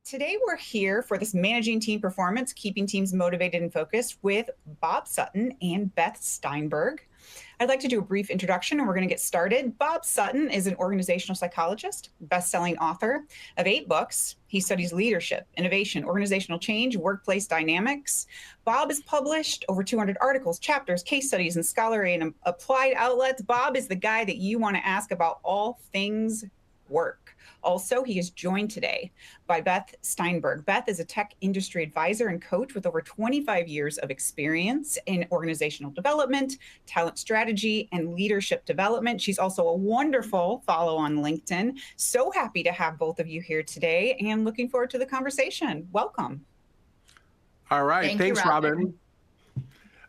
Today we're here for this Managing Team Performance, Keeping Teams Motivated and Focused with Bob Sutton and Beth Steinberg. I'd like to do a brief introduction and we're going to get started. Bob Sutton is an organizational psychologist, best-selling author of 8 books. He studies leadership, innovation, organizational change, workplace dynamics. Bob has published over 200 articles, chapters, case studies, and scholarly and applied outlets. Bob is the guy that you want to ask about all things work. Also, he is joined today by Beth Steinberg. Beth is a tech industry advisor and coach with over 25 years of experience in organizational development, talent strategy, and leadership development. She's also a wonderful follow on LinkedIn. So happy to have both of you here today and looking forward to the conversation. Welcome. All right. Thanks, Robin.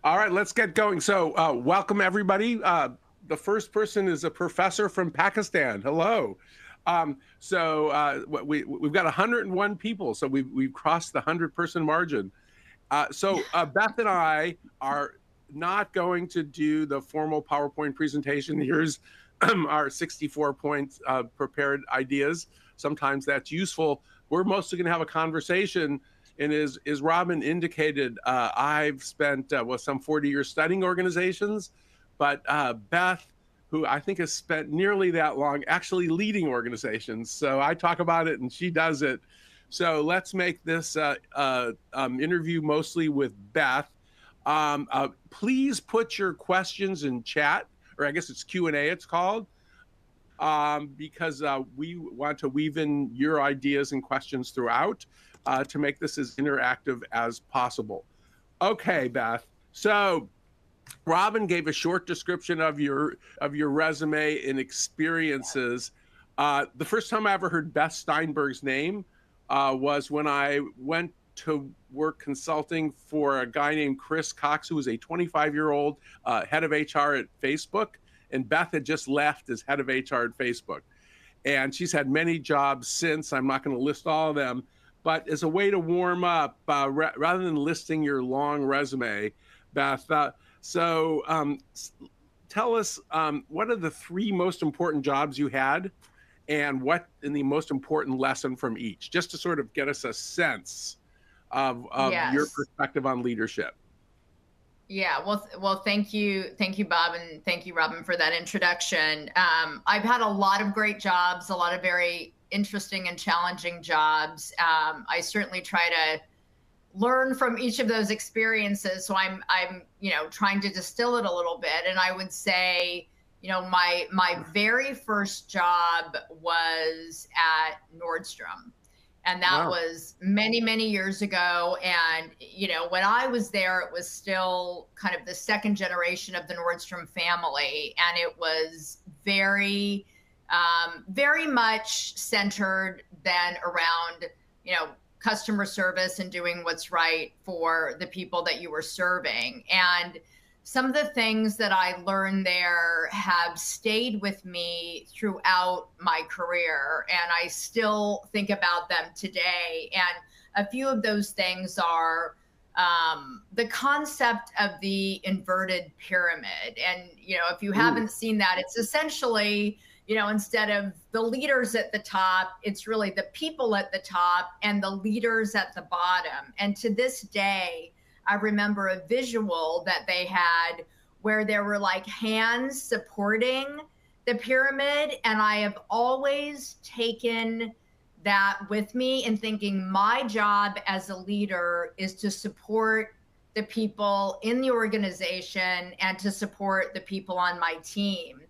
All right, let's get going. So welcome, everybody. The first person is a professor from Pakistan. Hello. We've got 101 people, so we've crossed the 100-person margin. Beth and I are not going to do the formal PowerPoint presentation. Here's our 64-point prepared ideas. Sometimes that's useful. We're mostly going to have a conversation. And as Robin indicated, I've spent some 40 years studying organizations, but Beth, who I think has spent nearly that long actually leading organizations. So I talk about it and she does it. So let's make this interview mostly with Beth. Please put your questions in chat, or I guess it's Q&A it's called, because we want to weave in your ideas and questions throughout to make this as interactive as possible. Okay, Beth. So Robin gave a short description of your resume and experiences. The first time I ever heard Beth Steinberg's name was when I went to work consulting for a guy named Chris Cox, who was a 25-year-old head of HR at Facebook. And Beth had just left as head of HR at Facebook. And she's had many jobs since. I'm not going to list all of them. But as a way to warm up, rather than listing your long resume, Beth, tell us, what are the 3 most important jobs you had and what in the most important lesson from each, just to sort of get us a sense of Yes. your perspective on leadership. Yeah, well, thank you, Bob, and thank you, Robin, for that introduction. I've had a lot of great jobs, a lot of very interesting and challenging jobs. I certainly try to learn from each of those experiences. So I'm trying to distill it a little bit. And I would say, my very first job was at Nordstrom. And that was many, many years ago. And, when I was there, it was still kind of the second generation of the Nordstrom family. And it was very, very much centered then around, customer service and doing what's right for the people that you were serving. And some of the things that I learned there have stayed with me throughout my career, and I still think about them today. And a few of those things are the concept of the inverted pyramid. And, if you haven't seen that, it's essentially, instead of the leaders at the top, it's really the people at the top and the leaders at the bottom. And to this day, I remember a visual that they had where there were like hands supporting the pyramid. And I have always taken that with me in thinking my job as a leader is to support the people in the organization and to support the people on my team.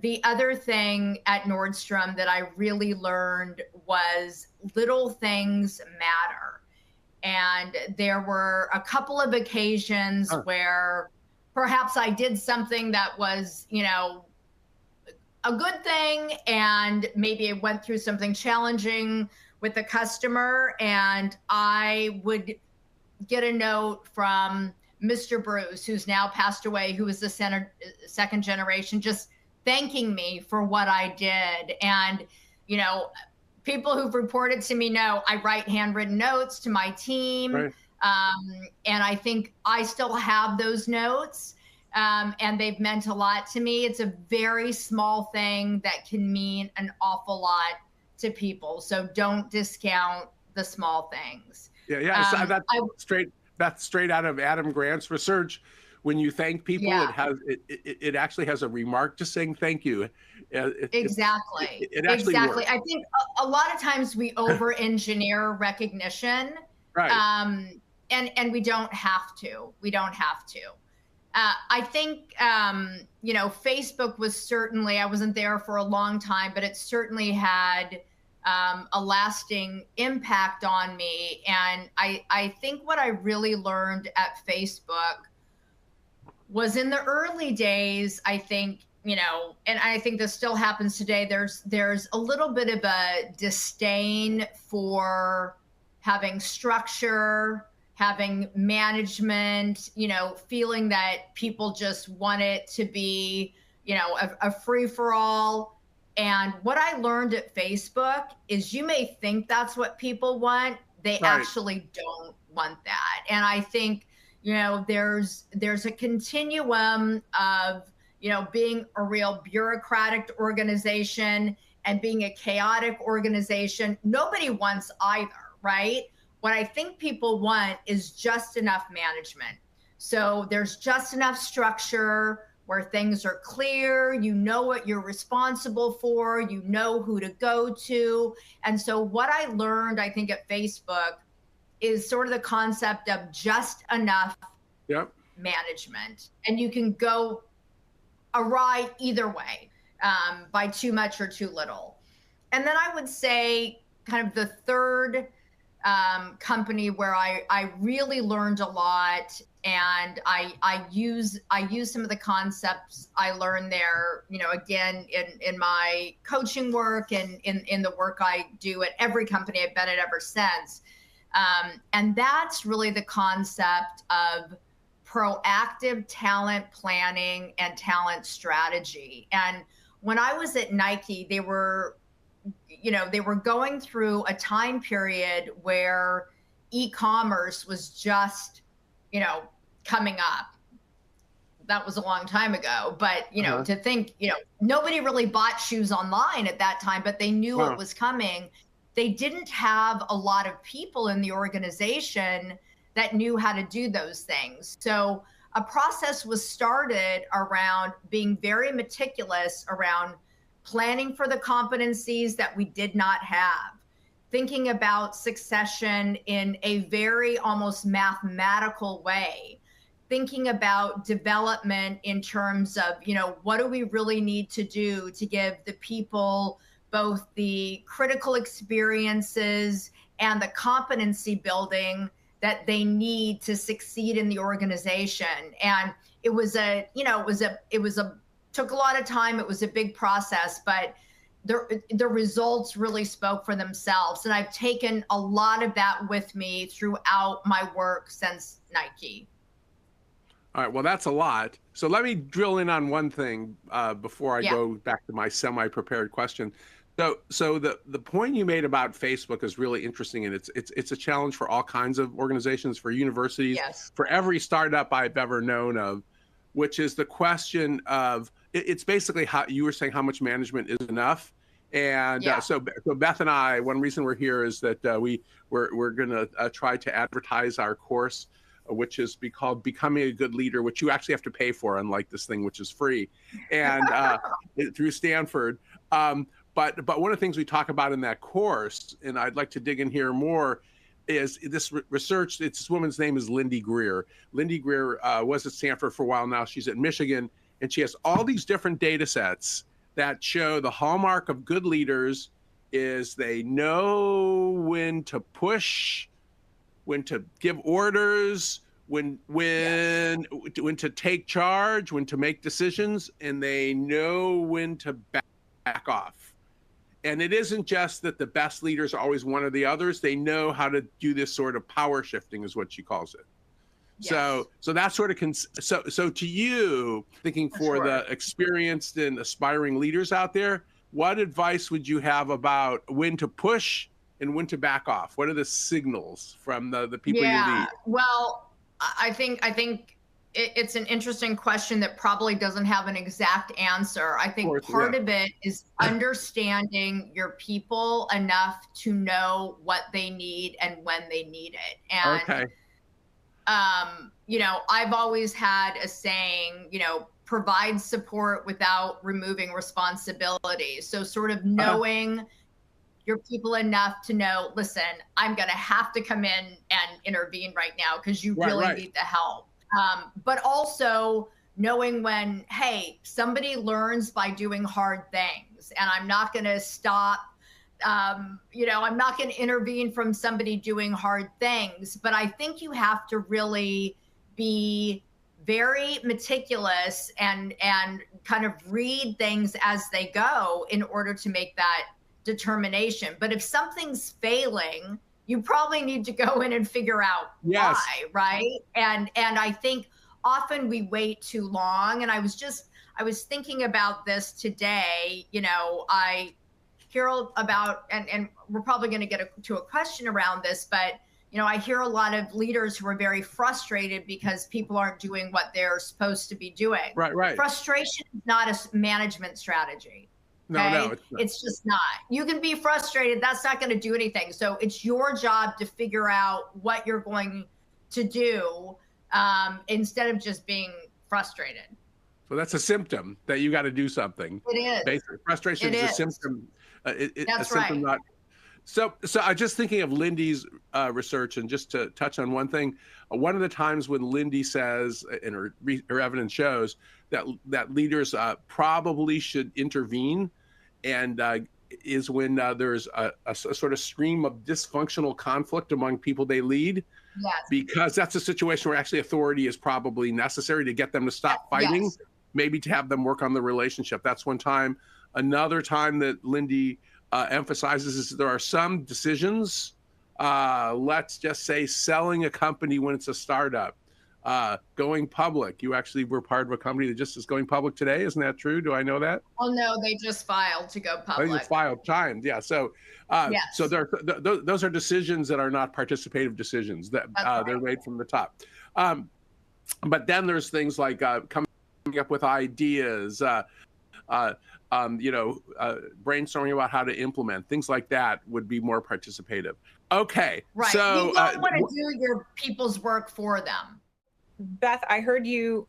The other thing at Nordstrom that I really learned was little things matter. And there were a couple of occasions where perhaps I did something that was, a good thing, and maybe it went through something challenging with the customer, and I would get a note from Mr. Bruce, who's now passed away, who was the second generation, just thanking me for what I did. And, people who've reported to me know I write handwritten notes to my team. Right. And I think I still have those notes, and they've meant a lot to me. It's a very small thing that can mean an awful lot to people. So don't discount the small things. Yeah. So that's straight out of Adam Grant's research. When you thank people, Yeah. it actually has a remark to saying thank you. Exactly. It actually Exactly. works. I think a lot of times we over-engineer recognition, Right. and we don't have to. We don't have to. I think, Facebook was certainly, I wasn't there for a long time, but it certainly had a lasting impact on me. And I think what I really learned at Facebook was in the early days, I think, and I think this still happens today, there's a little bit of a disdain for having structure, having management, feeling that people just want it to be, a free-for-all. And what I learned at Facebook is you may think that's what people want. They actually don't want that. And I think, there's a continuum of, being a real bureaucratic organization and being a chaotic organization. Nobody wants either, right? What I think people want is just enough management. So there's just enough structure where things are clear, you know what you're responsible for, you know who to go to. And so what I learned, I think, at Facebook is sort of the concept of just enough management. And you can go awry either way, by too much or too little. And then I would say kind of the third company where I really learned a lot, and I use some of the concepts I learned there, again, in my coaching work and in the work I do at every company I've been at ever since. And that's really the concept of proactive talent planning and talent strategy. And when I was at Nike, they were going through a time period where e-commerce was just, coming up. That was a long time ago, but, to think, nobody really bought shoes online at that time, but they knew it was coming. They didn't have a lot of people in the organization that knew how to do those things. So a process was started around being very meticulous around planning for the competencies that we did not have, thinking about succession in a very almost mathematical way, thinking about development in terms of, what do we really need to do to give the people both the critical experiences and the competency building that they need to succeed in the organization. And it took a lot of time. It was a big process, but the results really spoke for themselves. And I've taken a lot of that with me throughout my work since Nike. All right, well, that's a lot. So let me drill in on one thing before I go back to my semi-prepared question. So the point you made about Facebook is really interesting, and it's a challenge for all kinds of organizations, for universities, for every startup I've ever known of, which is the question of, it's basically how you were saying, how much management is enough. And so Beth and I, one reason we're here is that we're going to try to advertise our course, which is called Becoming a Good Leader, which you actually have to pay for, unlike this thing, which is free, and through Stanford. But one of the things we talk about in that course, and I'd like to dig in here more, is this research. This woman's name is Lindy Greer. Lindy Greer was at Stanford for a while now. She's at Michigan, and she has all these different data sets that show the hallmark of good leaders is they know when to push, when to give orders, when to take charge, when to make decisions, and they know when to back off. And it isn't just that the best leaders are always one or the others. They know how to do this sort of power shifting, is what she calls it. Yes. So that's sort of, so to you, thinking for the experienced and aspiring leaders out there, what advice would you have about when to push and when to back off? What are the signals from the people you lead? Well, I think it's an interesting question that probably doesn't have an exact answer. I think part of it is understanding your people enough to know what they need and when they need it. And, you know, I've always had a saying, you know, provide support without removing responsibility. So sort of knowing your people enough to know, listen, I'm going to have to come in and intervene right now because you really need the help. But also knowing when, hey, somebody learns by doing hard things, and I'm not going to stop, you know, I'm not going to intervene from somebody doing hard things. But I think you have to really be very meticulous and kind of read things as they go in order to make that determination. But if something's failing, you probably need to go in and figure out why, right? And I think often we wait too long. And I was thinking about this today. You know, I hear about, and we're probably going to get to a question around this, but you know, I hear a lot of leaders who are very frustrated because people aren't doing what they're supposed to be doing. Right. Frustration is not a management strategy. Okay? No, it's just not. You can be frustrated. That's not going to do anything. So it's your job to figure out what you're going to do instead of just being frustrated. So that's a symptom that you got to do something. It is. Basically, frustration is a symptom. That's a symptom right. So I'm just thinking of Lindy's research, and just to touch on one thing, one of the times when Lindy says, and her evidence shows, that leaders probably should intervene, and is when there's a sort of stream of dysfunctional conflict among people they lead. Yes. Because that's a situation where actually authority is probably necessary to get them to stop fighting, maybe to have them work on the relationship. That's one time. Another time that Lindy emphasizes is there are some decisions, let's just say selling a company when it's a startup, going public. You actually were part of a company that just is going public today. Isn't that true? Do I know that? Well, no, they just filed to go public. They just filed timed. Yeah. So, so those are decisions that are not participative decisions, that they're made from the top. But then there's things like coming up with ideas, you know, brainstorming about how to implement things like that would be more participative. Okay. Right. So you don't want to do your people's work for them. Beth, I heard you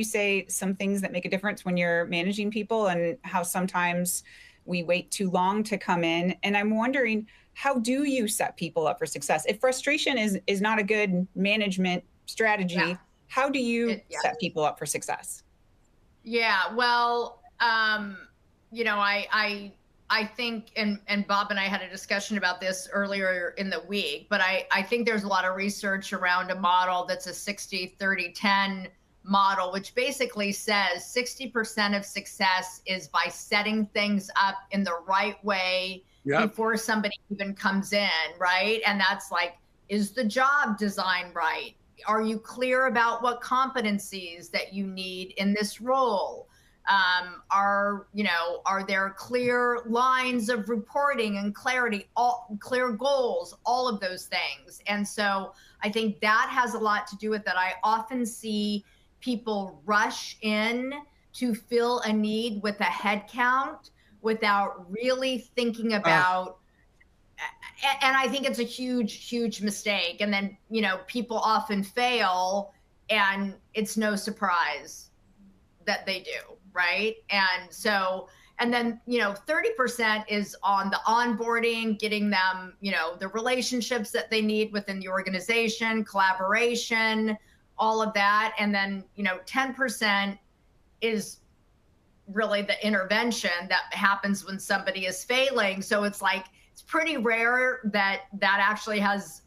say some things that make a difference when you're managing people, and how sometimes we wait too long to come in. And I'm wondering, how do you set people up for success? If frustration is not a good management strategy, how do you set people up for success? Yeah, well, you know, I think, and Bob and I had a discussion about this earlier in the week, but I think there's a lot of research around a model that's a 60-30-10 model, which basically says 60% of success is by setting things up in the right way before somebody even comes in, right? And that's like, is the job designed right? Are you clear about what competencies that you need in this role? Are there clear lines of reporting and clarity, clear goals, all of those things? And so I think that has a lot to do with that. I often see people rush in to fill a need with a head count without really thinking about, and I think it's a huge, huge mistake. And then, you know, people often fail, and it's no surprise that they do. Right. And so, and then, you know, 30% is on the onboarding, getting them, you know, the relationships that they need within the organization, collaboration, all of that. And then, you know, 10% is really the intervention that happens when somebody is failing. So it's like, it's pretty rare that actually has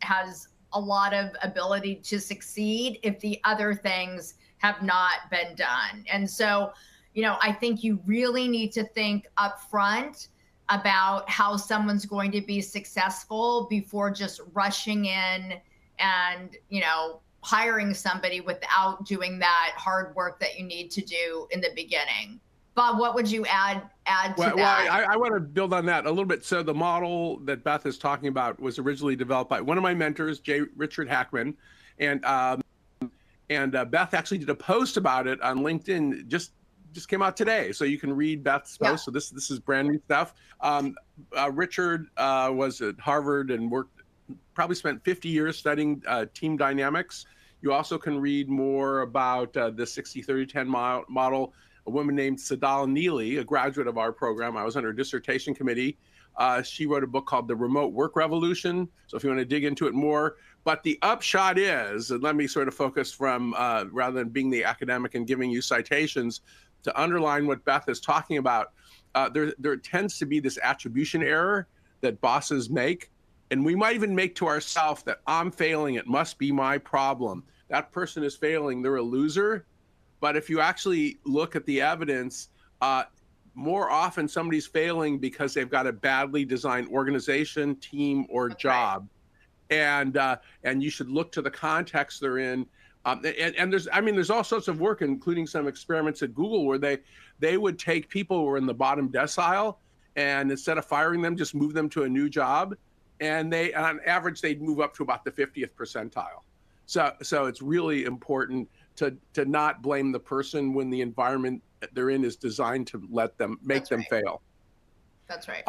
a lot of ability to succeed if the other things have not been done. And so, you know, I think you really need to think up front about how someone's going to be successful before just rushing in and, you know, hiring somebody without doing that hard work that you need to do in the beginning. Bob, what would you add to that? Well, I want to build on that a little bit. So the model that Beth is talking about was originally developed by one of my mentors, Richard Hackman, and And Beth actually did a post about it on LinkedIn, just came out today. So you can read Beth's post. So this is brand new stuff. Richard was at Harvard and probably spent 50 years studying team dynamics. You also can read more about the 60-30-10 model. A woman named Sadal Neely, a graduate of our program, I was on her dissertation committee. She wrote a book called The Remote Work Revolution. So if you want to dig into it more. But the upshot is, and let me sort of focus from, rather than being the academic and giving you citations, to underline what Beth is talking about, there tends to be this attribution error that bosses make. And we might even make to ourselves that I'm failing, it must be my problem. That person is failing, they're a loser. But if you actually look at the evidence, more often somebody's failing because they've got a badly designed organization, team, or job. Right. And you should look to the context they're in. And there's all sorts of work, including some experiments at Google, where they would take people who were in the bottom decile, and instead of firing them, just move them to a new job. And on average, they'd move up to about the 50th percentile. So it's really important to not blame the person when the environment they're in is designed to make them fail. That's right.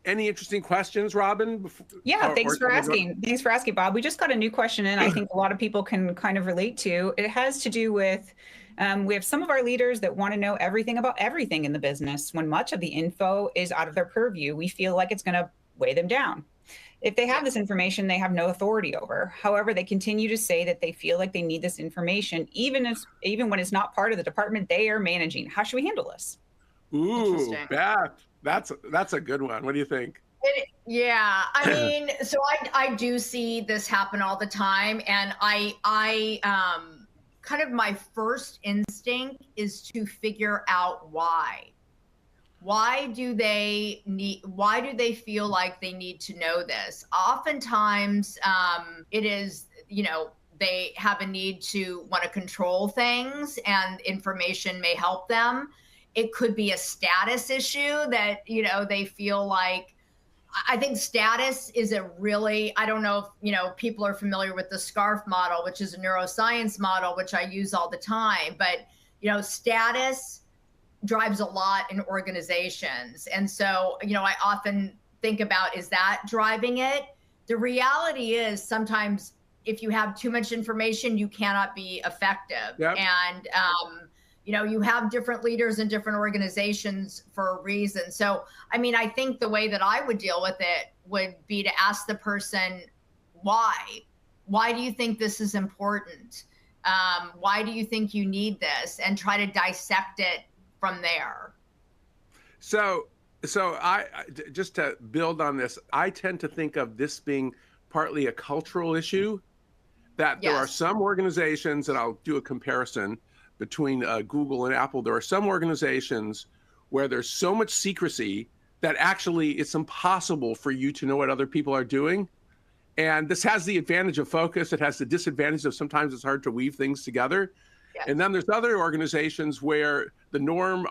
Any interesting questions, Robin? Yeah, thanks for asking. Thanks for asking, Bob. We just got a new question in I think a lot of people can kind of relate to. It has to do with, we have some of our leaders that want to know everything about everything in the business when much of the info is out of their purview. We feel like it's going to weigh them down. If they have this information, they have no authority over. However, they continue to say that they feel like they need this information, even when it's not part of the department they are managing. How should we handle this? Ooh, Beth, that's a good one. What do you think? Yeah, I mean, so I do see this happen all the time, and I kind of my first instinct is to figure out why. Why do they feel like they need to know this? Oftentimes, it is, they have a need to want to control things, and information may help them. It could be a status issue that, they feel like, I think status is a really, I don't know if, people are familiar with the SCARF model, which is a neuroscience model, which I use all the time, but, status drives a lot in organizations. And so, I often think about, is that driving it? The reality is sometimes if you have too much information, you cannot be effective. Yep. And, you have different leaders in different organizations for a reason. So, I mean, I think the way that I would deal with it would be to ask the person, why? Why do you think this is important? Why do you think you need this? And try to dissect it from there. So I just to build on this, I tend to think of this being partly a cultural issue, that there are some organizations, and I'll do a comparison between Google and Apple. There are some organizations where there's so much secrecy that actually it's impossible for you to know what other people are doing. And this has the advantage of focus. It has the disadvantage of sometimes it's hard to weave things together. Yes. And then there's other organizations where the norm,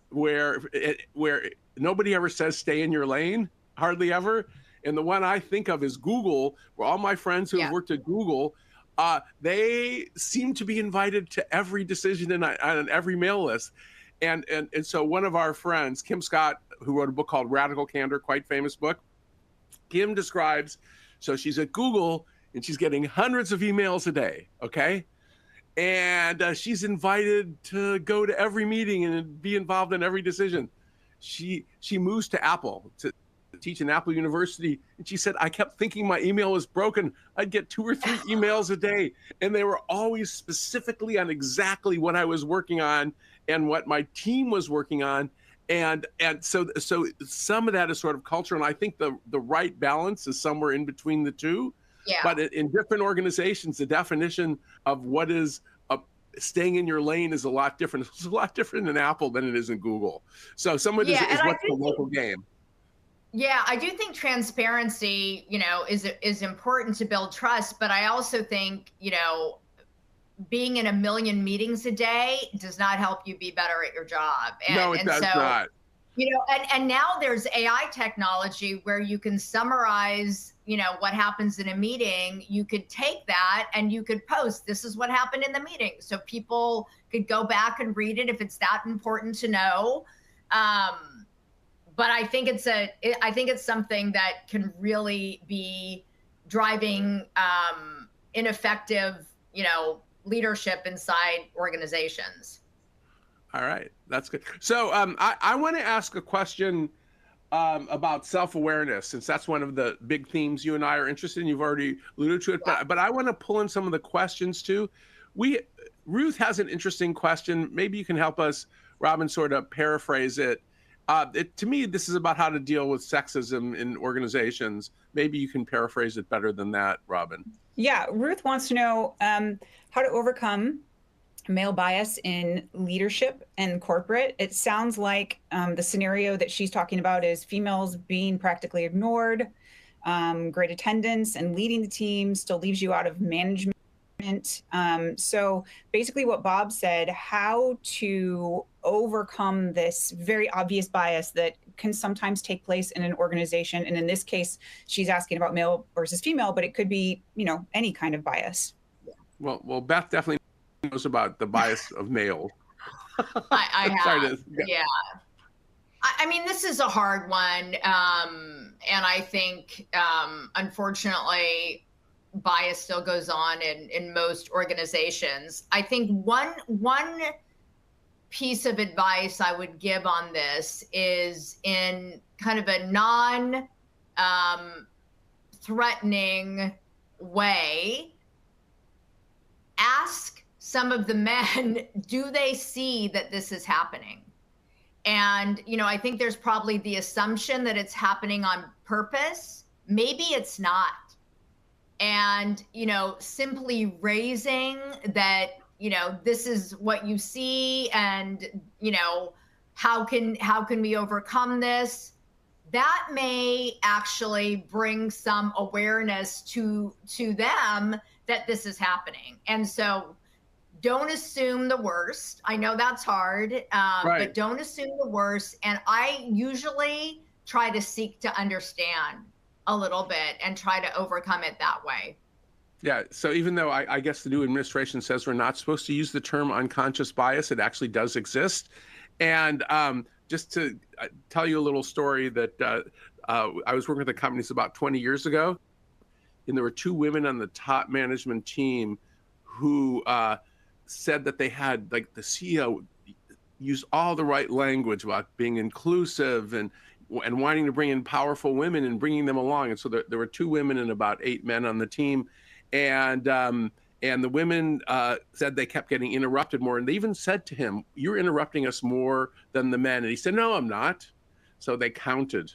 where nobody ever says stay in your lane, hardly ever. And the one I think of is Google, where all my friends who have worked at Google, they seem to be invited to every decision on every mail list. And so one of our friends, Kim Scott, who wrote a book called Radical Candor, quite famous book, Kim describes, so she's at Google and she's getting hundreds of emails a day, okay? And she's invited to go to every meeting and be involved in every decision. She moves to Apple to teach in Apple University. And she said, I kept thinking my email was broken. I'd get 2 or 3 emails a day. And they were always specifically on exactly what I was working on and what my team was working on. And so some of that is sort of culture. And I think the right balance is somewhere in between the two. Yeah. But in different organizations, the definition of what is staying in your lane is a lot different. It's a lot different in Apple than it is in Google. So some of it is what's the local game. Yeah, I do think transparency, is important to build trust. But I also think, being in 1 million meetings a day does not help you be better at your job. No, it does not. And now there's AI technology where you can summarize, what happens in a meeting, you could take that and you could post, this is what happened in the meeting. So people could go back and read it if it's that important to know. But I think it's something that can really be driving ineffective, leadership inside organizations. All right, that's good. So I want to ask a question about self-awareness, since that's one of the big themes you and I are interested in. You've already alluded to it, but I want to pull in some of the questions too. Ruth has an interesting question. Maybe you can help us, Robin, sort of paraphrase it. To me, this is about how to deal with sexism in organizations. Maybe you can paraphrase it better than that, Robin. Yeah, Ruth wants to know how to overcome male bias in leadership and corporate. It sounds like the scenario that she's talking about is females being practically ignored, great attendance, and leading the team still leaves you out of management. So basically what Bob said, how to overcome this very obvious bias that can sometimes take place in an organization. And in this case, she's asking about male versus female, but it could be, any kind of bias. Well, Beth definitely knows about the bias of male. I have. Yeah. I mean, this is a hard one. And I think, unfortunately, bias still goes on in most organizations. I think one piece of advice I would give on this is, in kind of a non-threatening way, ask some of the men, do they see that this is happening? And, I think there's probably the assumption that it's happening on purpose. Maybe it's not. And, simply raising that, this is what you see, and, how can we overcome this? That may actually bring some awareness to them that this is happening. And so don't assume the worst. I know that's hard, right. But don't assume the worst. And I usually try to seek to understand a little bit and try to overcome it that way. Yeah, so even though I guess the new administration says we're not supposed to use the term unconscious bias, it actually does exist. And just to tell you a little story that I was working with the companies about 20 years ago, and there were two women on the top management team who said that they had, like, the CEO used all the right language about being inclusive and wanting to bring in powerful women and bringing them along. And so there were two women and about 8 men on the team. And the women said they kept getting interrupted more. And they even said to him, "You're interrupting us more than the men." And he said, "No, I'm not." So they counted.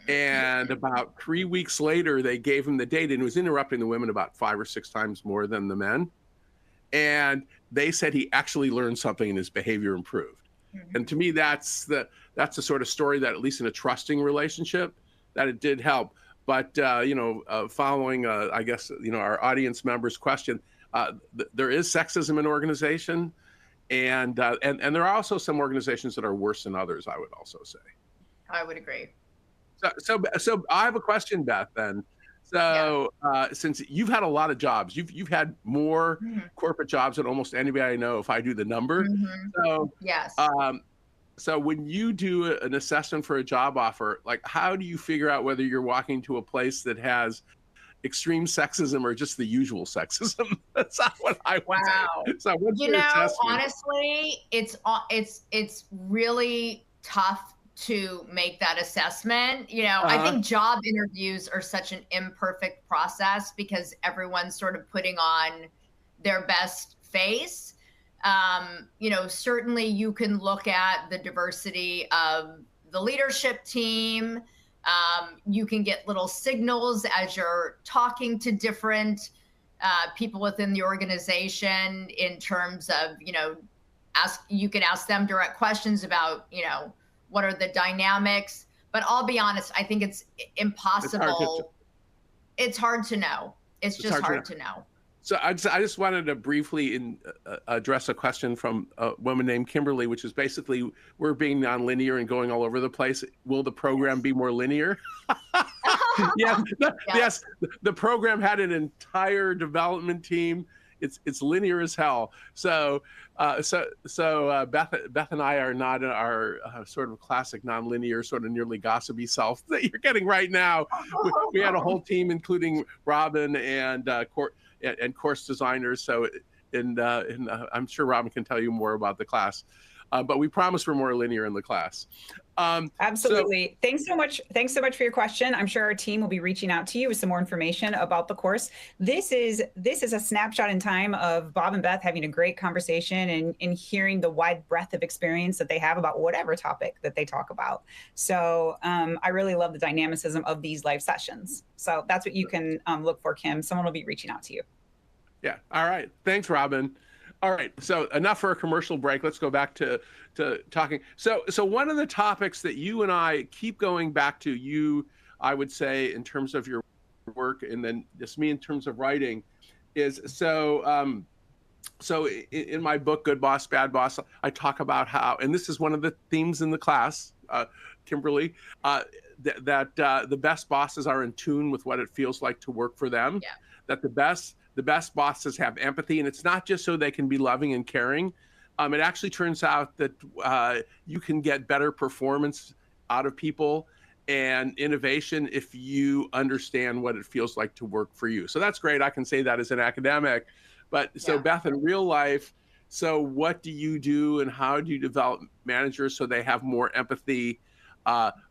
And about 3 weeks later, they gave him the data, and he was interrupting the women about 5 or 6 times more than the men. And they said he actually learned something and his behavior improved. Mm-hmm. And to me, that's the sort of story that, at least in a trusting relationship, that it did help. But, following, I guess, our audience members' question, there is sexism in organization. And there are also some organizations that are worse than others, I would also say. I would agree. So I have a question, Beth, then. So since you've had a lot of jobs, you've had more corporate jobs than almost anybody I know, if I do the number. Mm-hmm. So yes. So when you do an assessment for a job offer, like, how do you figure out whether you're walking to a place that has extreme sexism or just the usual sexism? That's not what I want. Wow. So what's your assessment? Honestly, it's really tough to make that assessment. I think job interviews are such an imperfect process because everyone's sort of putting on their best face. Certainly you can look at the diversity of the leadership team. You can get little signals as you're talking to different people within the organization in terms of, you can ask them direct questions about, what are the dynamics. But I'll be honest, I think it's impossible. It's hard to know. It's just hard to know. So I just wanted to briefly address a question from a woman named Kimberly, which is basically, we're being nonlinear and going all over the place. Will the program be more linear? Yes, Yeah. yes. The program had an entire development team. It's linear as hell. So Beth and I are not our sort of classic nonlinear, sort of nearly gossipy self that you're getting right now. We had a whole team, including Robin and course designers. So and I'm sure Robin can tell you more about the class. But we promise we're more linear in the class. Absolutely. Thanks so much. Thanks so much for your question. I'm sure our team will be reaching out to you with some more information about the course. This is a snapshot in time of Bob and Beth having a great conversation and hearing the wide breadth of experience that they have about whatever topic that they talk about. So I really love the dynamicism of these live sessions. So that's what you can look for, Kim. Someone will be reaching out to you. Yeah. All right. Thanks, Robin. All right, so enough for a commercial break. Let's go back to talking. So one of the topics that you and I keep going back to, you, I would say, in terms of your work, and then just me in terms of writing, is so in my book, Good Boss, Bad Boss, I talk about how, and this is one of the themes in the class, Kimberly, that the best bosses are in tune with what it feels like to work for them. Yeah. That the best bosses have empathy, and it's not just so they can be loving and caring. It actually turns out that you can get better performance out of people and innovation if you understand what it feels like to work for you. So that's great. I can say that as an academic. But so Beth, in real life, so what do you do and how do you develop managers so they have more empathy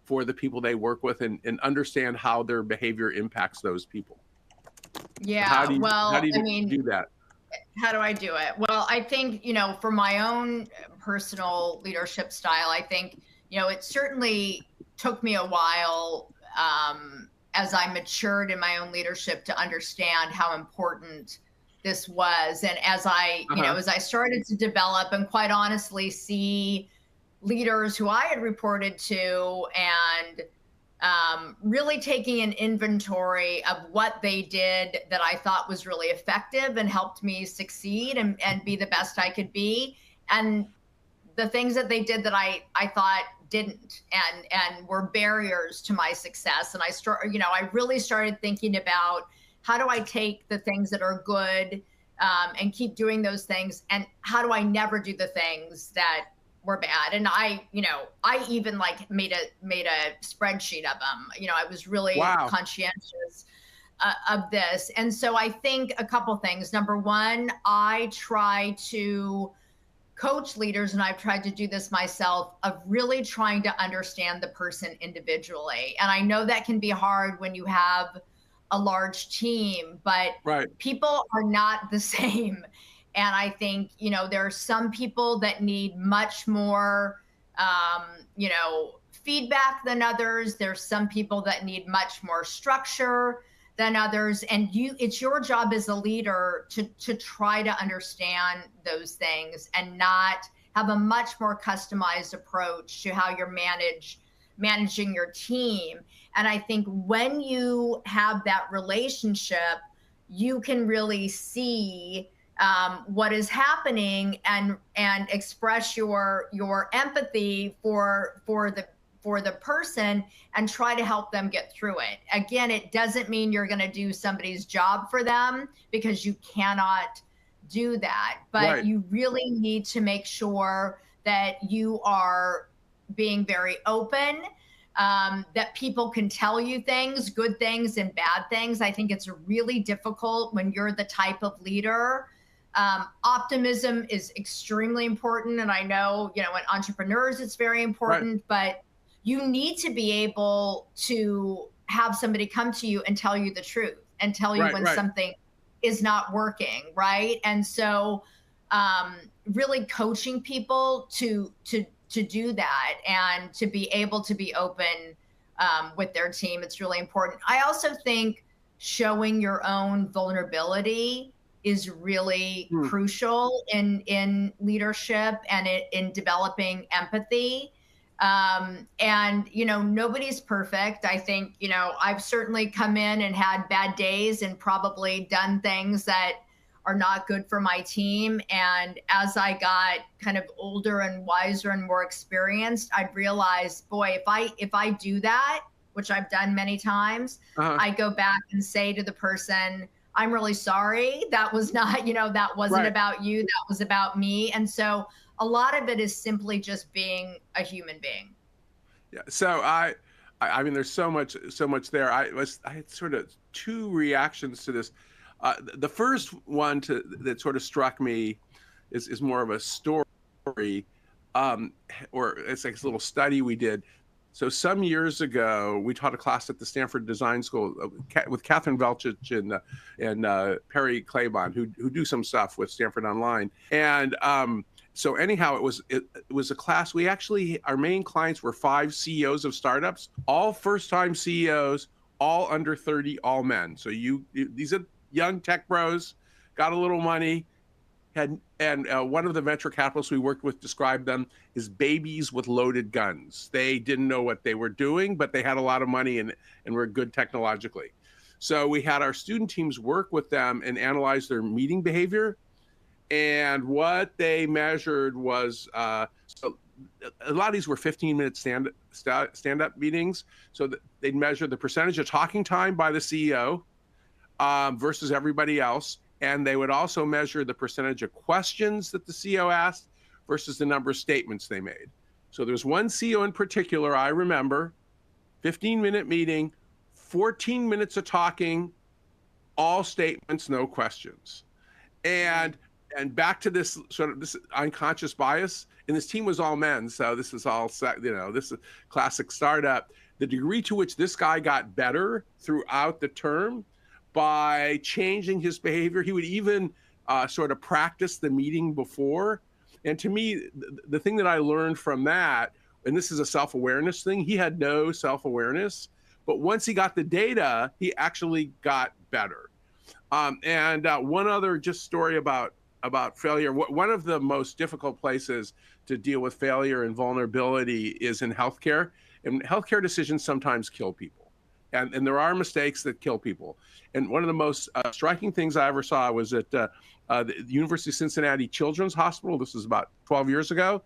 for the people they work with and understand how their behavior impacts those people? Yeah, how do you do that? How do I do it? Well, I think, for my own personal leadership style, I think, it certainly took me a while as I matured in my own leadership to understand how important this was. And as I, as I started to develop and quite honestly see leaders who I had reported to and really taking an inventory of what they did that I thought was really effective and helped me succeed and be the best I could be. And the things that they did that I thought didn't and were barriers to my success. And I really started thinking about how do I take the things that are good and keep doing those things, and how do I never do the things that were bad. And I even made a spreadsheet of them. I was really conscientious of this. And so I think a couple things. Number one, I try to coach leaders, and I've tried to do this myself, of really trying to understand the person individually. And I know that can be hard when you have a large team, but people are not the same. And I think, there are some people that need much more, feedback than others. There's some people that need much more structure than others. And it's your job as a leader to try to understand those things and not have a much more customized approach to how you're managing your team. And I think when you have that relationship, you can really see what is happening and express your empathy for the person and try to help them get through it. Again, it doesn't mean you're going to do somebody's job for them, because you cannot do that. But you really need to make sure that you are being very open, that people can tell you things, good things and bad things. I think it's really difficult when you're the type of leader. Optimism is extremely important. And I know, in entrepreneurs, it's very important, but you need to be able to have somebody come to you and tell you the truth and tell you when something is not working. Right. And so, really coaching people to do that and to be able to be open, with their team. It's really important. I also think showing your own vulnerability is really crucial in leadership and in developing empathy. And, nobody's perfect. I think, I've certainly come in and had bad days and probably done things that are not good for my team. And as I got kind of older and wiser and more experienced, I'd realized, boy, if I do that, which I've done many times, I go back and say to the person, I'm really sorry. That was not, that wasn't about you. That was about me. And so a lot of it is simply just being a human being. Yeah. So I mean, there's so much there. I had sort of two reactions to this. The first one that sort of struck me is more of a story, or it's like a little study we did. So some years ago, we taught a class at the Stanford Design School with Catherine Velchich and Perry Claiborne, who do some stuff with Stanford Online. And so anyhow, it was a class. We actually, our main clients were 5 CEOs of startups, all first-time CEOs, all under 30, all men. So these are young tech bros, got a little money. And one of the venture capitalists we worked with described them as babies with loaded guns. They didn't know what they were doing, but they had a lot of money and were good technologically. So we had our student teams work with them and analyze their meeting behavior. And what they measured was, so a lot of these were 15-minute stand-up meetings. So they'd measure the percentage of talking time by the CEO versus everybody else. And they would also measure the percentage of questions that the CEO asked versus the number of statements they made. So there's one CEO in particular, I remember, 15-minute meeting, 14 minutes of talking, all statements, no questions. And back to this sort of this unconscious bias, and this team was all men, so this is all, this is classic startup. The degree to which this guy got better throughout the term by changing his behavior. He would even sort of practice the meeting before. And to me, the thing that I learned from that, and this is a self-awareness thing, he had no self-awareness, but once he got the data, he actually got better. And one other just story about failure. One of the most difficult places to deal with failure and vulnerability is in healthcare. And healthcare decisions sometimes kill people. And there are mistakes that kill people. And one of the most striking things I ever saw was at the University of Cincinnati Children's Hospital. This was about 12 years ago.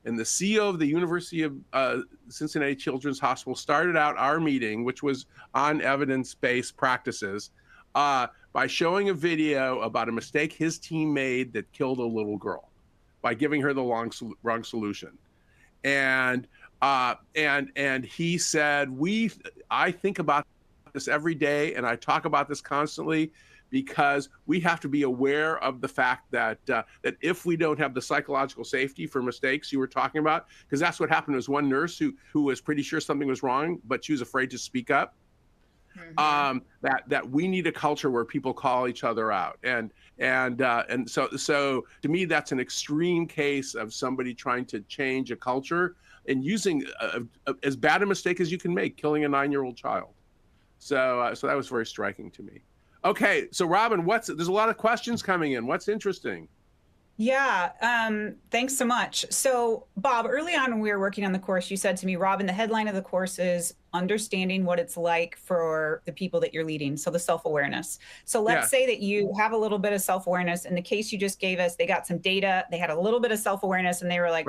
And the CEO of the University of Cincinnati Children's Hospital started out our meeting, which was on evidence-based practices, by showing a video about a mistake his team made that killed a little girl by giving her the wrong solution. And he said, I think about this every day, and I talk about this constantly because we have to be aware of the fact that if we don't have the psychological safety for mistakes you were talking about, because that's what happened. Was one nurse who was pretty sure something was wrong, but she was afraid to speak up. Mm-hmm. That we need a culture where people call each other out, and so to me that's an extreme case of somebody trying to change a culture and using as bad a mistake as you can make, killing a 9-year-old child. So that was very striking to me. Okay, so Robin, there's a lot of questions coming in. What's interesting? Yeah, thanks so much. So Bob, early on when we were working on the course, you said to me, Robin, the headline of the course is understanding what it's like for the people that you're leading. So the self-awareness. So let's say that you have a little bit of self-awareness. In the case you just gave us, they got some data, they had a little bit of self-awareness, and they were like,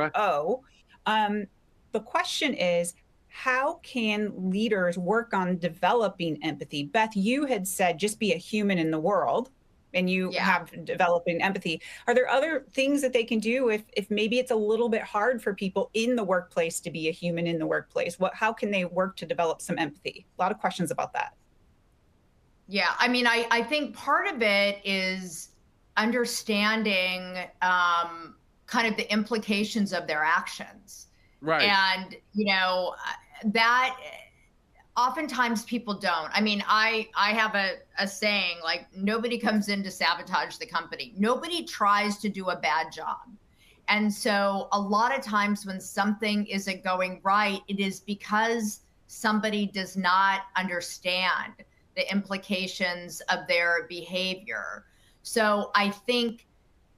the question is, how can leaders work on developing empathy? Beth, you had said just be a human in the world, and you have developing empathy. Are there other things that they can do if maybe it's a little bit hard for people in the workplace to be a human in the workplace? How can they work to develop some empathy? A lot of questions about that. Yeah, I mean, I think part of it is understanding kind of the implications of their actions. Right. And, that oftentimes people don't. I mean, I have a saying, like, nobody comes in to sabotage the company. Nobody tries to do a bad job. And so a lot of times when something isn't going right, it is because somebody does not understand the implications of their behavior. So I think,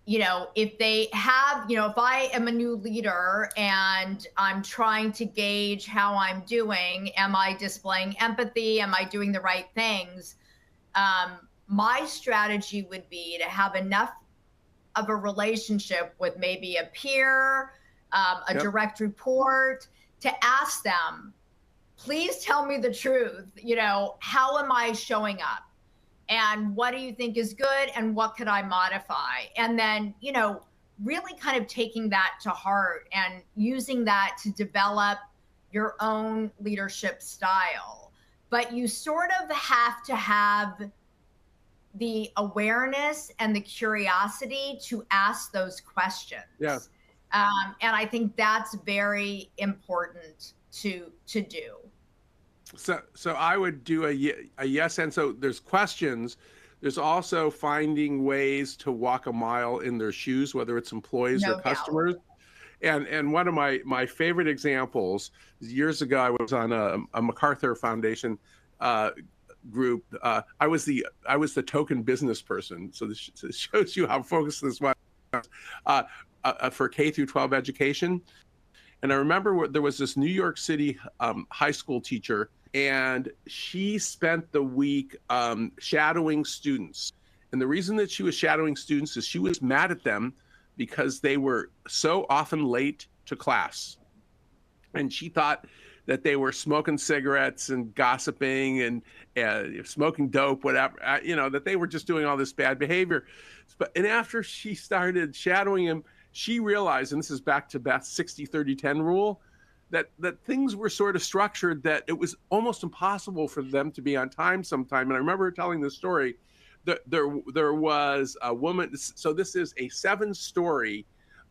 if they have, if I am a new leader and I'm trying to gauge how I'm doing, am I displaying empathy? Am I doing the right things? My strategy would be to have enough of a relationship with maybe a peer, a direct report, to ask them, please tell me the truth. How am I showing up? And what do you think is good? And what could I modify? And then, really kind of taking that to heart and using that to develop your own leadership style. But you sort of have to have the awareness and the curiosity to ask those questions. Yeah. And I think that's very important to do. So I would do a yes, and so there's questions. There's also finding ways to walk a mile in their shoes, whether it's employees or customers. And one of my favorite examples, years ago, I was on a MacArthur Foundation group. I was the token business person. So this shows you how focused this was for K through 12 education. And I remember there was this New York City high school teacher, and she spent the week shadowing students. And the reason that she was shadowing students is she was mad at them because they were so often late to class. And she thought that they were smoking cigarettes and gossiping and smoking dope, whatever, that they were just doing all this bad behavior. And after she started shadowing him, she realized, and this is back to Beth's 60-30-10 rule, that things were sort of structured that it was almost impossible for them to be on time sometime. And I remember her telling this story. There was a woman, so this is a 7-story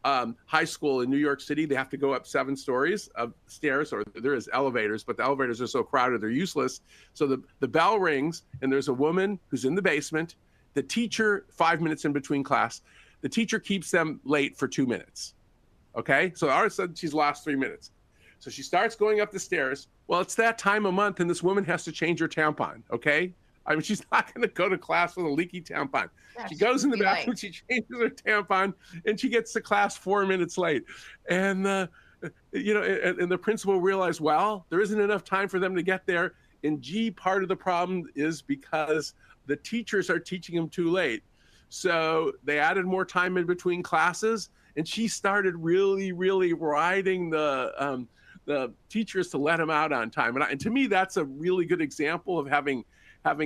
high school in New York City. They have to go up 7 stories of stairs, or there is elevators, but the elevators are so crowded they're useless. So the bell rings, and there's a woman who's in the basement. The teacher, 5 minutes in between class, the teacher keeps them late for 2 minutes. Okay, so all of a sudden she's lost 3 minutes. So she starts going up the stairs. Well, it's that time of month, and this woman has to change her tampon. Okay, I mean, she's not going to go to class with a leaky tampon. Yeah, she goes in the bathroom, she changes her tampon, and she gets to class 4 minutes late. And and the principal realized, well, there isn't enough time for them to get there. And G, part of the problem is because the teachers are teaching them too late. So they added more time in between classes, and she started really, really riding the teachers to let them out on time. And to me, that's a really good example of having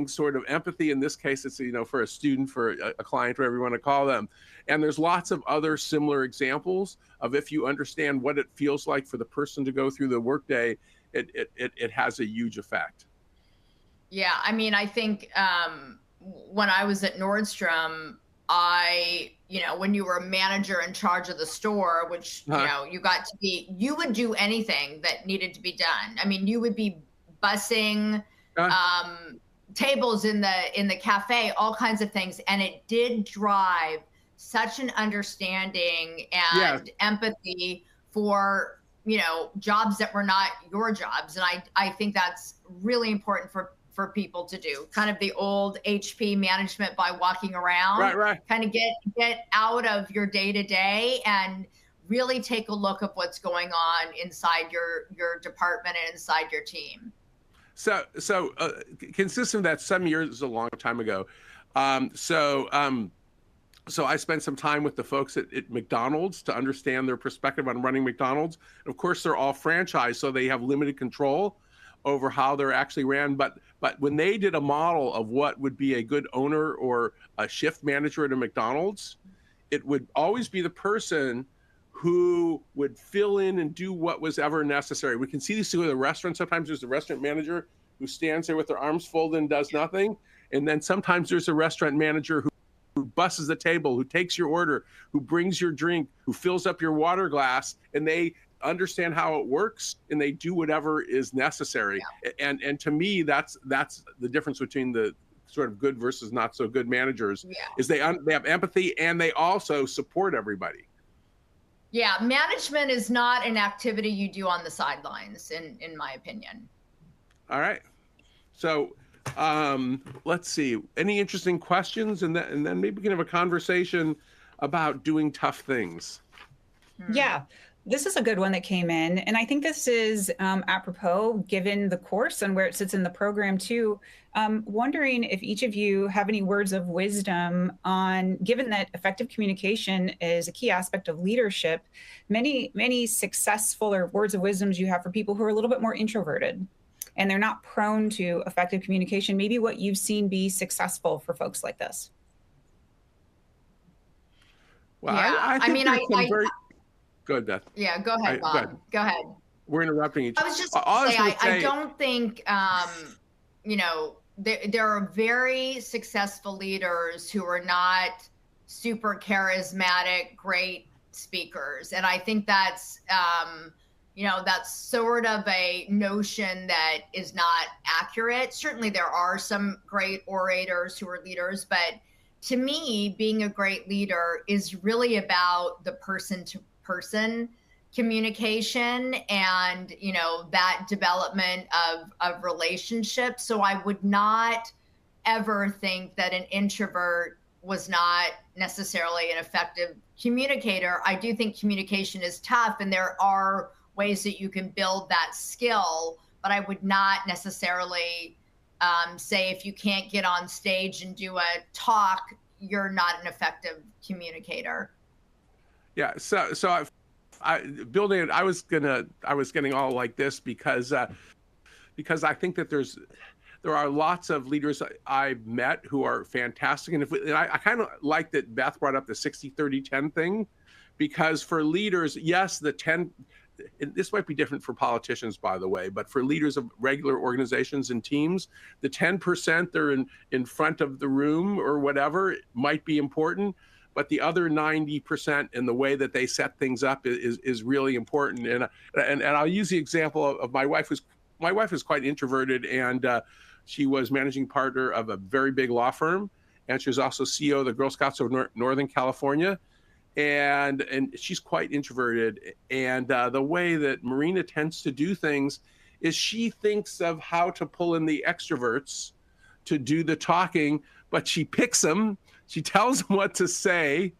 sort of empathy. In this case, it's, for a student, for a client, whatever you want to call them. And there's lots of other similar examples of, if you understand what it feels like for the person to go through the workday, it has a huge effect. Yeah, I mean, I think when I was at Nordstrom, when you were a manager in charge of the store, which, you would do anything that needed to be done. I mean, you would be bussing tables in the cafe, all kinds of things. And it did drive such an understanding and empathy for, jobs that were not your jobs. And I think that's really important for people to do, kind of the old HP management by walking around, right. Kind of get out of your day-to-day and really take a look at what's going on inside your department and inside your team. So consistent with that, 7 years is a long time ago. So I spent some time with the folks at McDonald's to understand their perspective on running McDonald's. And of course, they're all franchised, so they have limited control over how they're actually ran. But when they did a model of what would be a good owner or a shift manager at a McDonald's, it would always be the person who would fill in and do what was ever necessary. We can see this through the restaurant. Sometimes there's a restaurant manager who stands there with their arms folded and does nothing. And then sometimes there's a restaurant manager who busses the table, who takes your order, who brings your drink, who fills up your water glass, and they understand how it works and they do whatever is necessary. Yeah. And to me, that's the difference between the sort of good versus not so good managers, is they have empathy and they also support everybody. Yeah, management is not an activity you do on the sidelines, in my opinion. All right. So let's see. Any interesting questions? And then maybe we can have a conversation about doing tough things. Yeah, this is a good one that came in. And I think this is apropos, given the course and where it sits in the program too. Wondering if each of you have any words of wisdom on, given that effective communication is a key aspect of leadership, many successful or words of wisdoms you have for people who are a little bit more introverted. and they're not prone to effective communication. Maybe what you've seen be successful for folks like this. Well, Yeah, I mean, go ahead, Beth. Yeah, go ahead, Bob. Go ahead. We're interrupting each other. I was just going to say, I don't think, you know, there are very successful leaders who are not super charismatic, great speakers. And I think that's, you know, that's sort of a notion that is not accurate. Certainly there are some great orators who are leaders, but to me, being a great leader is really about the person to person communication and, you know, that development of relationships. So I would not ever think that an introvert was not necessarily an effective communicator. I do think communication is tough, and there are ways that you can build that skill, but I would not necessarily say if you can't get on stage and do a talk, you're not an effective communicator. Yeah, so I building it, I was getting all like this because I think that there are lots of leaders I've met who are fantastic, and I kind of like that Beth brought up the 60-30-10 thing, because for leaders, yes, the 10. This might be different for politicians, by the way, but for leaders of regular organizations and teams, the 10% they're in front of the room or whatever might be important, but the other 90% in the way that they set things up is really important. And I'll use the example of my wife. My wife is quite introverted, and she was managing partner of a very big law firm, and she was also CEO of the Girl Scouts of Northern California. And she's quite introverted. And the way that Marina tends to do things is she thinks of how to pull in the extroverts to do the talking, but she picks them, she tells them what to say,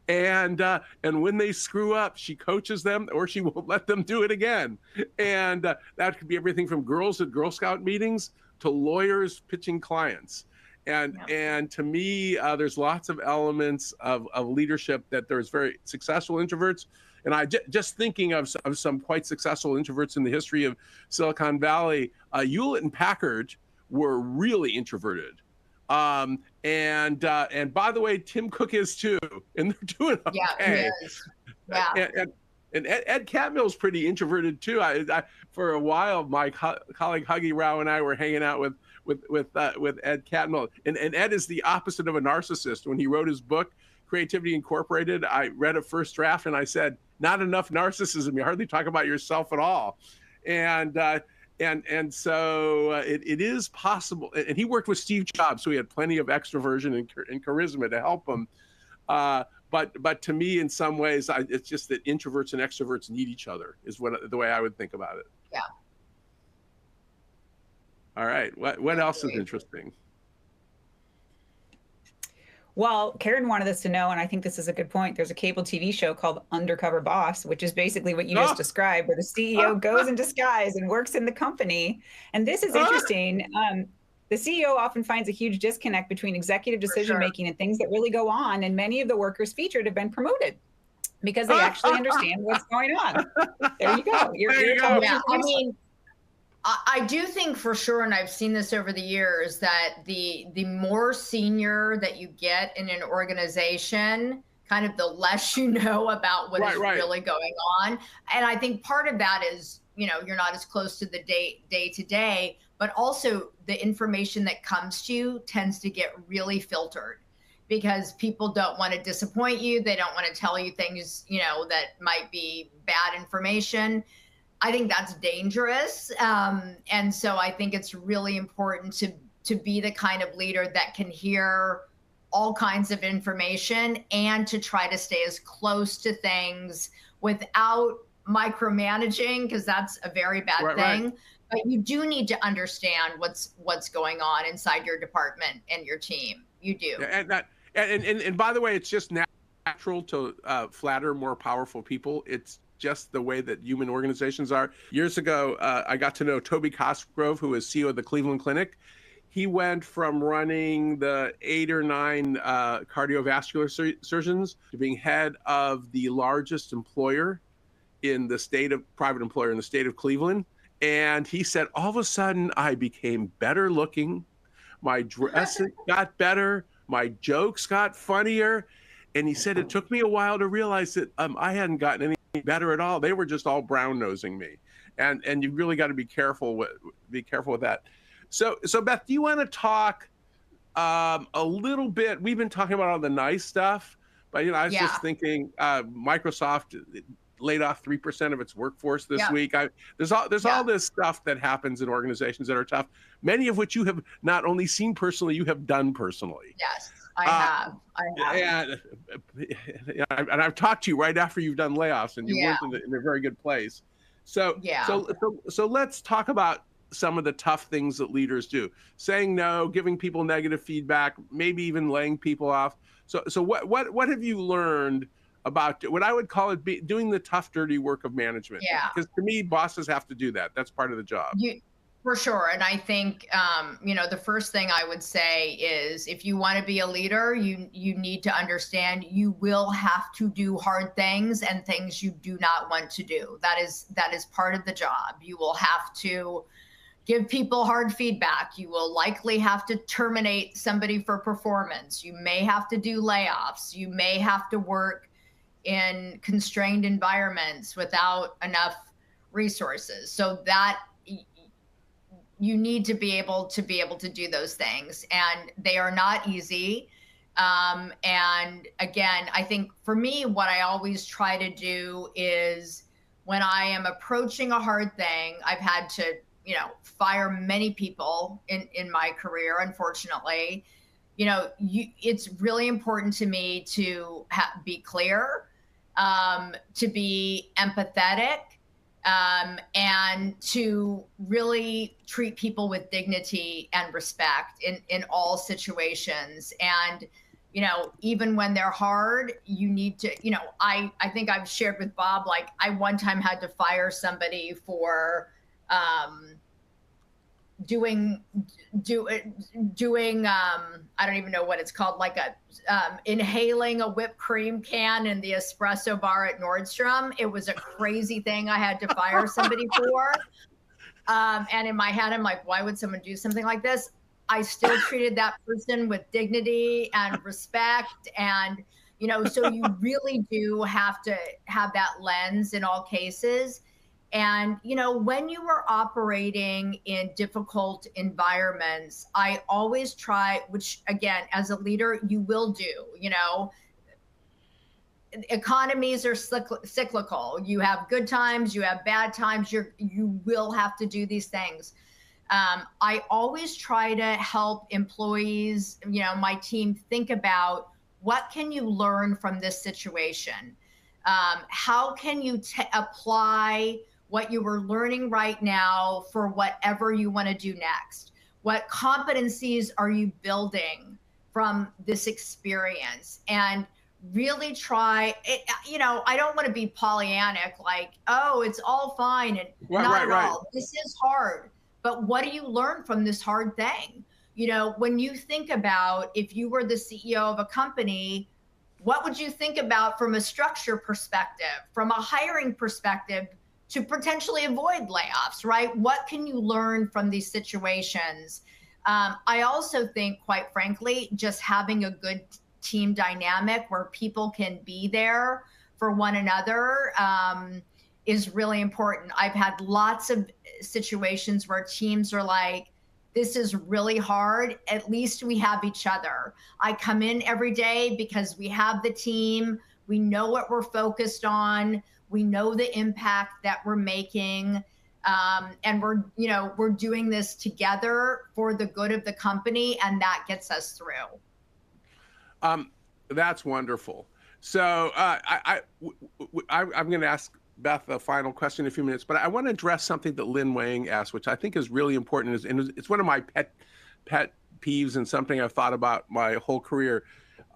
and when they screw up, she coaches them, or she won't let them do it again. And that could be everything from girls at Girl Scout meetings to lawyers pitching clients. And to me, there's lots of elements of leadership that there's very successful introverts. And I just thinking of some quite successful introverts in the history of Silicon Valley, Hewlett and Packard were really introverted. And by the way, Tim Cook is too, and they're doing okay. Yeah, he is. Yeah. And Ed Catmull's pretty introverted too. I for a while, my colleague Huggy Rao and I were hanging out with Ed Catmull, and Ed is the opposite of a narcissist. When he wrote his book, Creativity Incorporated, I read a first draft and I said, not enough narcissism. You hardly talk about yourself at all. And so it is possible. And he worked with Steve Jobs, so he had plenty of extroversion and charisma to help him. But to me, in some ways, it's just that introverts and extroverts need each other, is the way I would think about it. Yeah. All right. What else is interesting? Well, Karen wanted us to know, and I think this is a good point. There's a cable TV show called Undercover Boss, which is basically what you just described, where the CEO goes in disguise and works in the company. And this is interesting. The CEO often finds a huge disconnect between executive decision-making and things that really go on. And many of the workers featured have been promoted because they actually understand what's going on. There you go. Yeah, I mean, I do think for sure, and I've seen this over the years, that the more senior that you get in an organization, kind of the less you know about what is really going on. And I think part of that is, you know, you're not as close to the day to day, but also the information that comes to you tends to get really filtered because people don't want to disappoint you. They don't want to tell you things, you know, that might be bad information. I think that's dangerous. And so I think it's really important to be the kind of leader that can hear all kinds of information and to try to stay as close to things without micromanaging, because that's a very bad thing. But you do need to understand what's going on inside your department and your team. You do. And by the way, it's just natural to flatter more powerful people. It's just the way that human organizations are. Years ago, I got to know Toby Cosgrove, who is CEO of the Cleveland Clinic. He went from running the 8 or 9 cardiovascular surgeons to being head of the largest employer in the state of private employer in the state of Cleveland. And he said, all of a sudden, I became better looking. My dress got better. My jokes got funnier. And he said, it took me a while to realize that I hadn't gotten any better at all. They were just all brown nosing me. And you really got to be careful with that. So Beth, do you want to talk a little bit? We've been talking about all the nice stuff, but I was just thinking, Microsoft laid off 3% of its workforce this week. There's all this stuff that happens in organizations that are tough, many of which you have not only seen personally, you have done personally. Yes, I have. And I've talked to you right after you've done layoffs, and you weren't in a very good place. So let's talk about some of the tough things that leaders do: saying no, giving people negative feedback, maybe even laying people off. So what have you learned about what I would call it doing the tough, dirty work of management? Yeah. Because to me, bosses have to do that. That's part of the job. For sure. And I think, the first thing I would say is, if you want to be a leader, you need to understand you will have to do hard things and things you do not want to do. That is part of the job. You will have to give people hard feedback. You will likely have to terminate somebody for performance. You may have to do layoffs. You may have to work in constrained environments without enough resources. So that you need to be able to do those things, and they are not easy. And again, I think for me, what I always try to do is, when I am approaching a hard thing, I've had to, fire many people in my career, unfortunately. It's really important to me to be clear, to be empathetic, and to really treat people with dignity and respect in all situations. And, even when they're hard, you need to, I think I've shared with Bob, like, I one time had to fire somebody for doing I don't even know what it's called, like inhaling a whipped cream can in the espresso bar at Nordstrom. It was a crazy thing I had to fire somebody for. And in my head, I'm like, why would someone do something like this? I still treated that person with dignity and respect. And, so you really do have to have that lens in all cases. And, when you are operating in difficult environments, I always try, which again, as a leader, you will do, economies are cyclical. You have good times, you have bad times, you will have to do these things. I always try to help employees, my team, think about, what can you learn from this situation? How can you apply what you were learning right now for whatever you want to do next? What competencies are you building from this experience? And really try it. I don't want to be Pollyannic, like, oh, it's all fine. And not at all. This is hard. But what do you learn from this hard thing? When you think about, if you were the CEO of a company, what would you think about from a structure perspective, from a hiring perspective, to potentially avoid layoffs, right? What can you learn from these situations? I also think, quite frankly, just having a good team dynamic where people can be there for one another is really important. I've had lots of situations where teams are like, this is really hard. At least we have each other. I come in every day because we have the team. We know what we're focused on. We know the impact that we're making, and we're doing this together for the good of the company, and that gets us through. That's wonderful. So I'm going to ask Beth a final question in a few minutes, but I want to address something that Lynn Wang asked, which I think is really important, and it's one of my pet peeves and something I've thought about my whole career.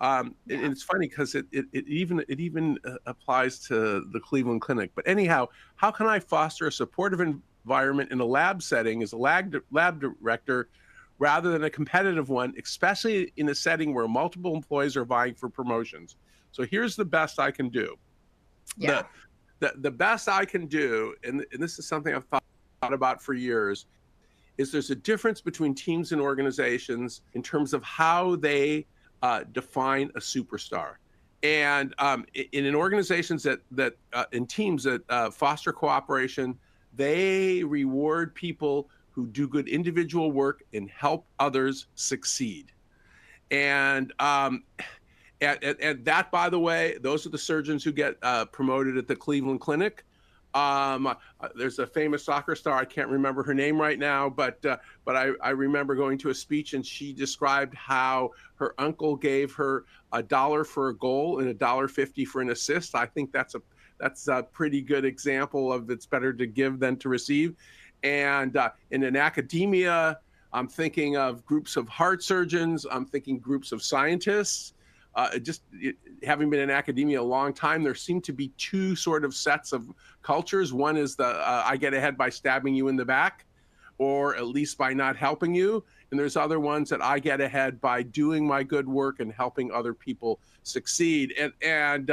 And it's funny because it even applies to the Cleveland Clinic. But anyhow, how can I foster a supportive environment in a lab setting as a lab director rather than a competitive one, especially in a setting where multiple employees are vying for promotions? So here's the best I can do. The best I can do, and this is something I've thought about for years is there's a difference between teams and organizations in terms of how they define a superstar. And in organizations that in teams that foster cooperation, they reward people who do good individual work and help others succeed. And that, by the way, those are the surgeons who get promoted at the Cleveland Clinic. There's a famous soccer star, I can't remember her name right now, but I remember going to a speech and she described how her uncle gave her $1 for a goal and $1.50 for an assist. I think that's a pretty good example of it's better to give than to receive. And in an academia, I'm thinking of groups of heart surgeons, I'm thinking groups of scientists. Having been in academia a long time, there seem to be two sort of sets of cultures. One is the I get ahead by stabbing you in the back, or at least by not helping you. And there's other ones that I get ahead by doing my good work and helping other people succeed. And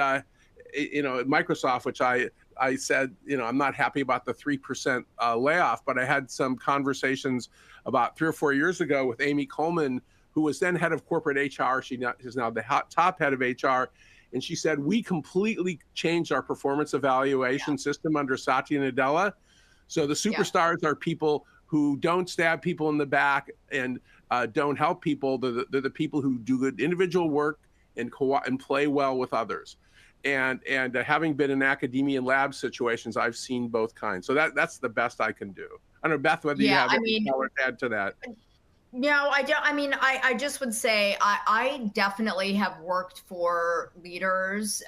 you know, at Microsoft, which I said, you know, I'm not happy about the 3% layoff, but I had some conversations about 3 or 4 years ago with Amy Coleman, who was then head of corporate HR. She is now the top head of HR. And she said, we completely changed our performance evaluation system under Satya Nadella. So the superstars are people who don't stab people in the back and don't help people. They're the people who do good individual work and play well with others. And having been in academia and lab situations, I've seen both kinds. So that's the best I can do. I don't know, Beth, whether you have anything to add to that. No, I don't. I mean, I just would say I definitely have worked for leaders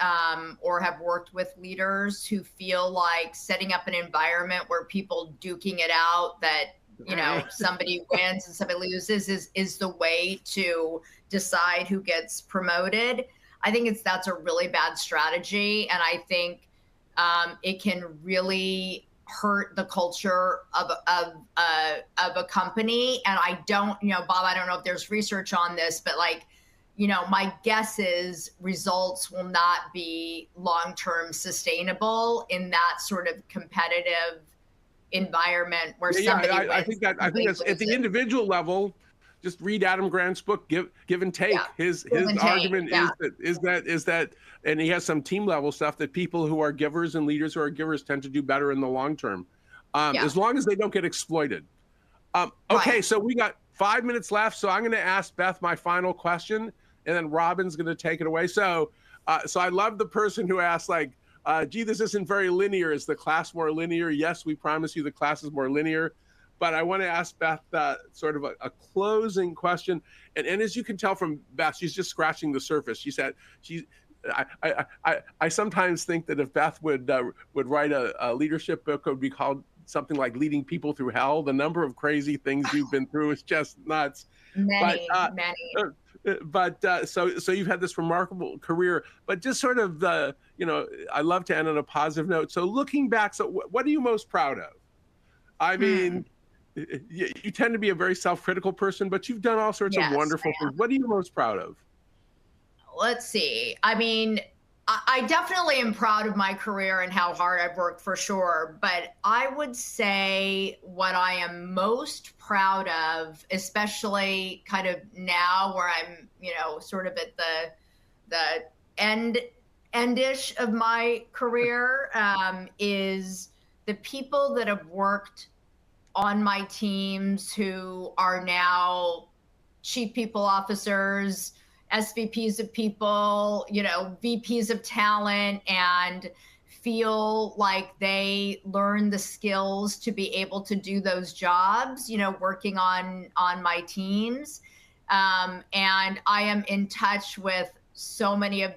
or have worked with leaders who feel like setting up an environment where people duking it out, that, you know, somebody wins and somebody loses is the way to decide who gets promoted. I think that's a really bad strategy. And I think it can really hurt the culture of a company. And I don't, you know, Bob, I don't know if there's research on this, but like, you know, my guess is results will not be long-term sustainable in that sort of competitive environment where somebody wins. I think that's at the individual level. Just read Adam Grant's book, Give and Take. Yeah. His argument is that, and he has some team level stuff, that people who are givers and leaders who are givers tend to do better in the long term, as long as they don't get exploited. Okay, so we got 5 minutes left, so I'm going to ask Beth my final question, and then Robin's going to take it away. So I love the person who asked, like, gee, this isn't very linear. Is the class more linear? Yes, we promise you the class is more linear. But I want to ask Beth sort of a closing question. And as you can tell from Beth, she's just scratching the surface. She said, I sometimes think that if Beth would write a leadership book, it would be called something like Leading People Through Hell. The number of crazy things you've been through is just nuts. Many. So you've had this remarkable career, but just sort of you know, I love to end on a positive note. So looking back, so what are you most proud of? I mean, you tend to be a very self-critical person, but you've done all sorts of wonderful things. What are you most proud of? Let's see. I mean, I definitely am proud of my career and how hard I've worked, for sure. But I would say what I am most proud of, especially kind of now where I'm, you know, sort of at the endish of my career, is the people that have worked on my teams who are now chief people officers, SVPs of people, you know, VPs of talent, and feel like they learn the skills to be able to do those jobs, you know, working on my teams. And I am in touch with so many of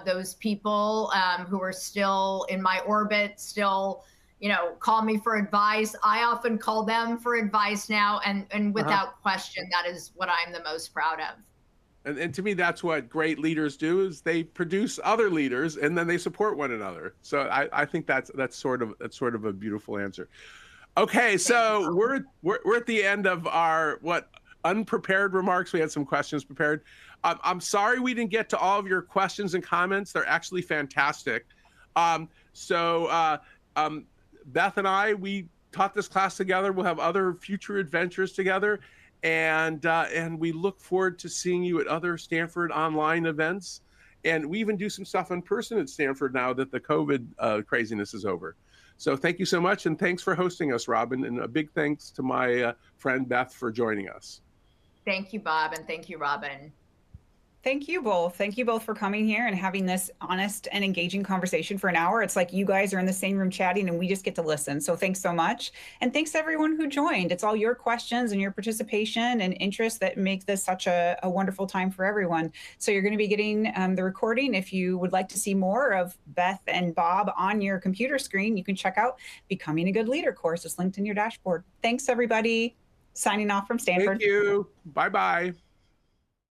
those people who are still in my orbit, still, you know, call me for advice. I often call them for advice now. And without question, that is what I'm the most proud of. And to me, that's what great leaders do, is they produce other leaders and then they support one another. So I think that's sort of a beautiful answer. Okay, so we're at the end of our unprepared remarks. We had some questions prepared. I'm sorry we didn't get to all of your questions and comments. They're actually fantastic. Beth and I, we taught this class together. We'll have other future adventures together. And we look forward to seeing you at other Stanford online events. And we even do some stuff in person at Stanford now that the COVID craziness is over. So thank you so much. And thanks for hosting us, Robin. And a big thanks to my friend Beth for joining us. Thank you, Bob. And thank you, Robin. Thank you both. Thank you both for coming here and having this honest and engaging conversation for an hour. It's like you guys are in the same room chatting and we just get to listen. So thanks so much. And thanks to everyone who joined. It's all your questions and your participation and interest that make this such a wonderful time for everyone. So you're going to be getting the recording. If you would like to see more of Beth and Bob on your computer screen, you can check out Becoming a Good Leader course. It's linked in your dashboard. Thanks, everybody. Signing off from Stanford. Thank you. Bye-bye.